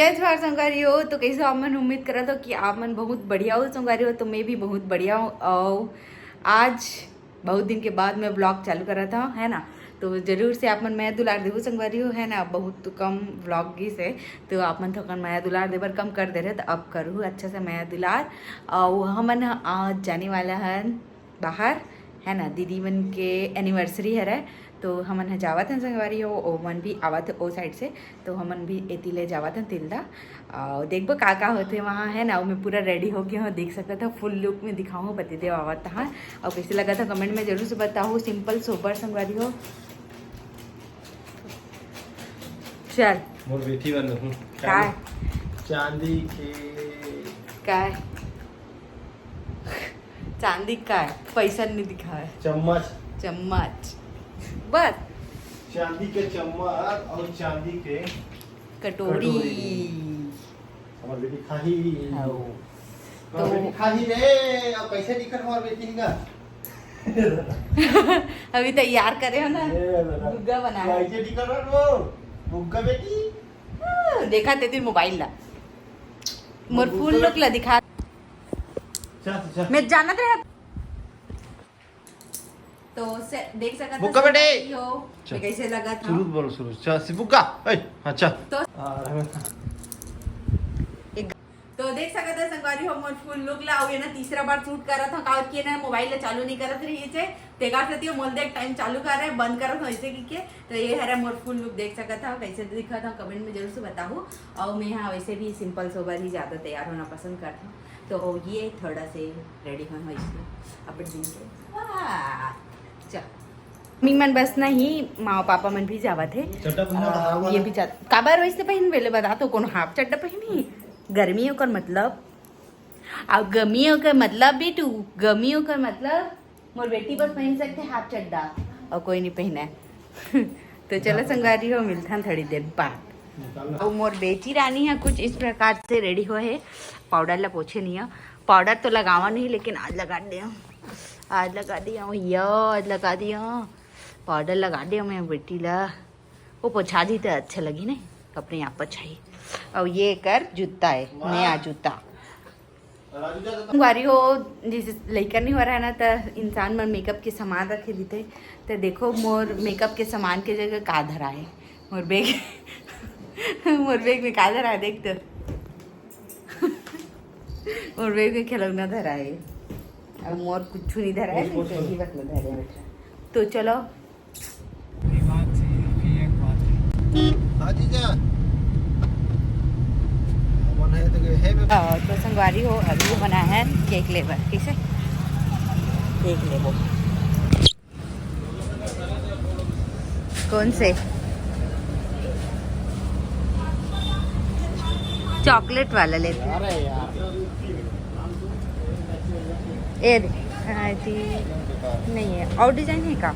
जय जवाहर संगवारी हो। तो कैसे आप मन उम्मीद करा था कि आप मन बहुत बढ़िया हो संगवारी हो। तो मैं भी बहुत बढ़िया हूँ और आज बहुत दिन के बाद मैं ब्लॉग चालू करा था है ना। तो जरूर से आप मन माया दुलार देवो संगवारी हो है ना। बहुत कम ब्लॉग गीस है तो आप मन थोड़ा माया दुलार देवर कम कर दे रहे तो अब करूँ अच्छा से माया दुलार। और हमन आज जाने वाला है बाहर है ना। दीदी मन के एनिवर्सरी है तो हमन जावत हैं संगवारी हो। ओ मन भी आवत है ओ साइड से तो हमन भी एती ले जावत हैं तिलदा। देखबो का होते वहाँ है ना। मैं पूरा रेडी हो गया हूँ देख सकता था फुल लुक में दिखाऊँ बता दे आवत हाँ। और कैसे लगा था कमेंट में जरूर से बताओ। सिंपल सोबर संगवारी हो। चल मोर बेटी बन हूँ काय चांदी के काय चांदी काय पैसा नहीं दिखा है चम्मच चम्मच बस चांदी के चम्मच और चांदी के कटोरी। हमार बेटी खाही हाओ। हमार बेटी खाही रे अब कैसे दिखत हमार बेटी का अभी तैयार करे हो ना गुग्गा बना कैसे दिखत वो बुग्गा बेटी देखा ते दिन मोबाइल ला मोर फुल लुक ला दिखा। चल मैं जाना था तो से देख सकता था बुग्गा बेटे हो मैं कैसे लगा था शुरू बोलो शुरू चल सी बुग्गा ए अच्छा तो तो देख सकता था संगवारी हो मोर फुल लुक ला और ये ना तीसरा बार शूट कर रहा था का कि ना मोबाइल ला चालू नहीं करत रही छे तेगा से त्यो मोल देख टाइम चालू कर रहे बंद करत ऐसे की के। तो ये हरा मोर फुल लुक देख सकता था कैसे दिखा था कमेंट में जरूर से बताओ। और मैं यहाँ वैसे भी सिंपल सोबर ही ज़्यादा तैयार होना पसंद करता हूँ तो ये थोड़ा से रेडी होना इसमें अपने दिन के चल मी मन बस नहीं माँ पापा मन भी जावा थे ये भी जा काबर वैसे पहन वेले बता तो कौन हाफ चड्डा पहनी गर्मियों का मतलब अब गर्मियों का मतलब भी तू गर्मियों का मतलब मोर बेटी बस पहन सकते हाफ चड्डा और कोई नहीं पहना है तो चलो संगवारी हो मिलता है थोड़ी देर बाद। और मोर बेटी रानी है कुछ इस प्रकार से रेडी हुआ है। पाउडर ला पोछे नहीं है पाउडर तो लगावा नहीं लेकिन आज लगा दिया आज लगा दिया पाउडर लगा दिया मैं बेटी ला वो पोछा दी तो अच्छा लगी नहीं अपने आप पोछाई। और ये कर जूता है नया जूता बारी हो जैसे लड़का नहीं हो रहा है ना तो इंसान मन मेकअप के सामान रखे देते तो देखो मोर मेकअप के सामान के जगह का धरा है मोर बैग मोर बैग में का धरा है देख तो मोर बैग में खिलौना धरा है अब मोर कुछ नहीं धरा है ही बस धरा बेटा। तो चलो तो संगवारी हो अभी वो बना है केक लेवर ठीक है केक ले वो कौन से चॉकलेट वाला लेते ये नहीं है और डिजाइन है का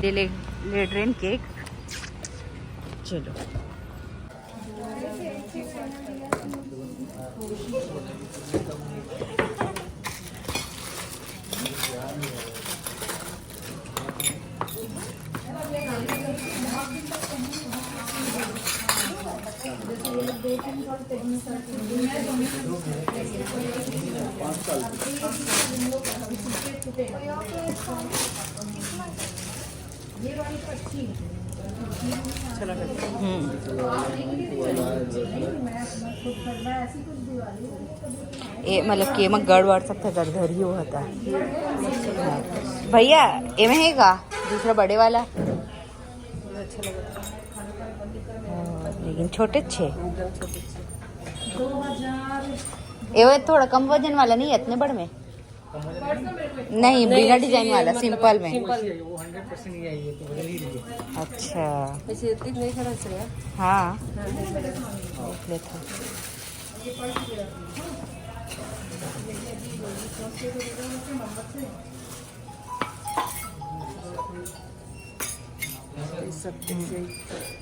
ले ट्रेन केक चलो ये मतलब के में गड़ वड़ सकता गड़धरी हो होता भैया ये में है का दूसरा बड़े वाला लेकिन छोटे छे ये थोड़ा कम वजन वाला नहीं है इतने बड़े में नहीं बिना डिजाइन वाला सिंपल में अच्छा हाँ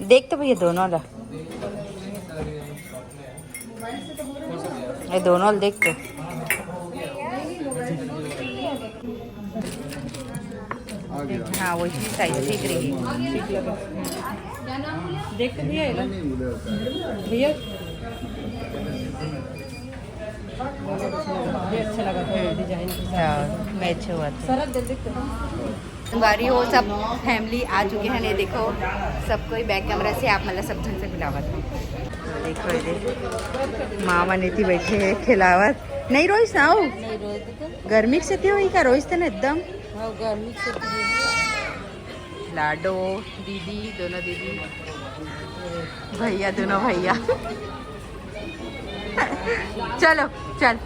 देख तो भैया दोनों ला ये दोनों देख तो हाँ वही साइज ठीक रही देख तो भैया नहीं मुझे होता है। भैया ये अच्छा लगा था डिजाइन मैच हुआ था सर देखते बारी हो सब फैमिली आ चुके हैं। ये देखो सब कोई बैक कैमरा से आप मतलब सब जन से खिलावत हो। देखो ये देखो मामा नीति बैठे हैं खिलावत नहीं रोइस ना हो गर्मी से थी हुई का रोइस थे ना एकदम गर्मी से लाडो दीदी दोनों दीदी भैया दोनों भैया चलो चल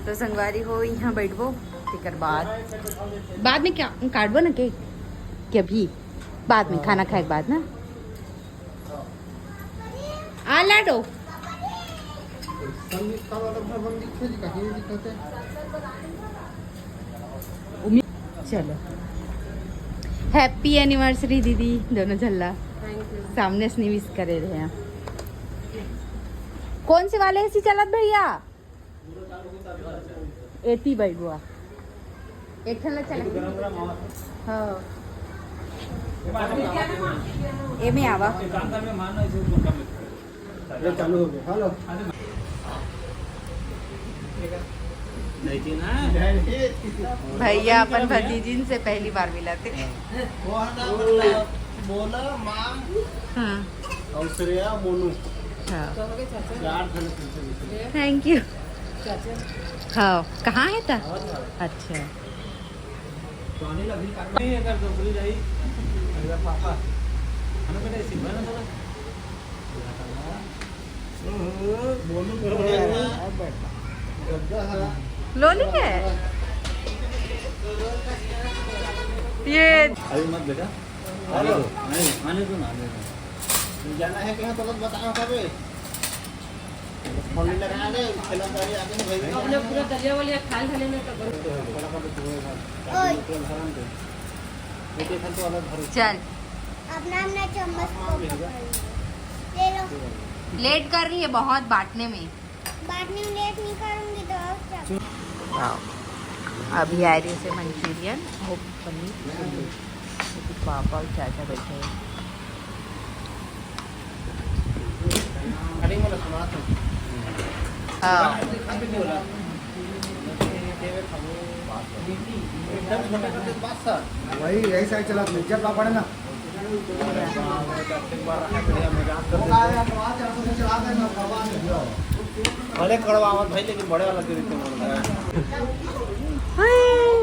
तो संगवारी हो यहाँ बैठबो फिर बाद में क्या काटबो ना केक क्या भी बाद में खाना खाए के बाद ना आ लाडो संगीत का वाला भवन दिखे जी कहीं दिखते चलो हैप्पी एनिवर्सरी दीदी दोनों झल्ला सामने से विश करे रहे हैं। कौन से वाले ऐसी चलत भैया एती बैठुआ एक ठन चल हाँ ए में आवा चालू हो गया हेलो भैया अपन भतीजिन से पहली बार मिला थे। बोला माँ हाँ और श्रेया मोनू थैंक यू हाँ कहाँ है था अच्छा लोली है ये अभी मत बेटा नहीं आने दो ना जाना है कहाँ तो बताओ कभी फोन लगाना दे खेला गाड़ी आगे भाई अपने पूरा दलिया वालिया खाल खाने में तो चल अपना अपना चम्मच ले लो लेट कर रही है बहुत बांटने में बांटने में लेट नहीं करूंगी तो अभी आ रही से मंचूरियन और पनीर पापा और चाचा बैठे हैं। अरे मला सुना तो हाँ एकदम छोटे छोटे बात सर वही यही साइड चला जब आप पड़े ना भले कड़वा मत भाई लेकिन बड़े वाला के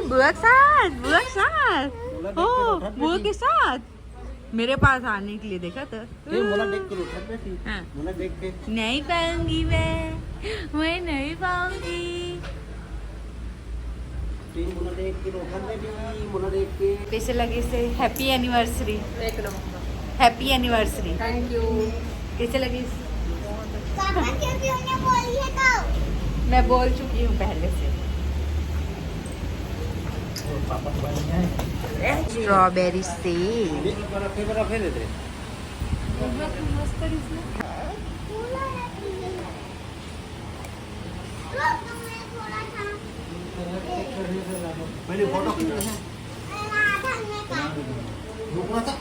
बुआ के साथ ओ बुआ के साथ मेरे पास आने के लिए देखा था ये मोला देख के उठा बेटी हाँ। मोला देख के नहीं पाऊंगी मैं नहीं पाऊंगी तीन मोला देख के उठा बेटी मोला देख के कैसे लगे से हैप्पी एनिवर्सरी एक number happy anniversary thank you कैसे लगी पापा क्योंकि उन्हें बोली है तो मैं बोल चुकी हूँ पहले से पापा बढ़िया है स्ट्रॉबेरी से फेवर फेर दे फूला है तुम्हें थोड़ा था पहले फोटो खींचना है आधा में का रुकना था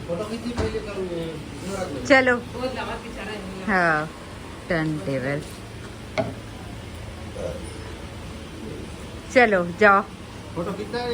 फोटो खींची पहले करूँगा चलो हाँ टर्न टेबल चलो जाओ फोटो खींचना है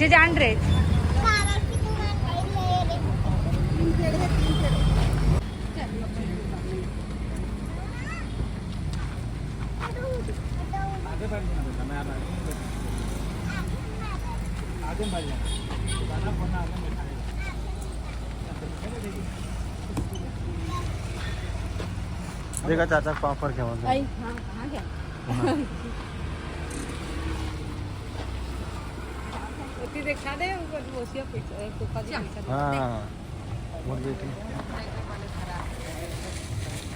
कैसे जान रहे सारा की दुकान ले ले आगे बढ़ जाना मैं आ रहा हूँ आगे बढ़ जाना गाना फोना आगे बैठाएगा देखा चाचा पापड़ क्या होता है हाँ क्या देखा दे हाँ मोर बेटी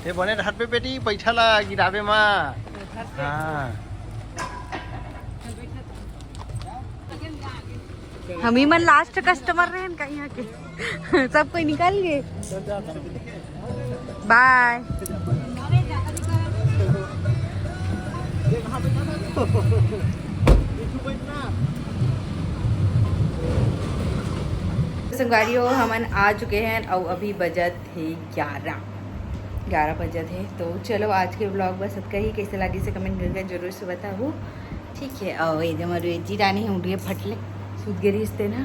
ये बने हाथ पे बेटी पैसा ला गिरावे माँ हाँ हम ही मन लास्ट कस्टमर रहे का यहाँ के सब कोई निकाल गए बाय संगवारियों हमन आ चुके हैं और अभी बजत है 11 बजत है। तो चलो आज के ब्लॉग बस सबका ही कैसे लगी से कमेंट करके जरूर से बताओ ठीक है। और ये हमारे जी रानी है उड़िए फटले सूद गिरी ना।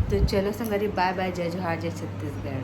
तो चलो संगवारी बाय बाय जय जोहार जय छत्तीसगढ़।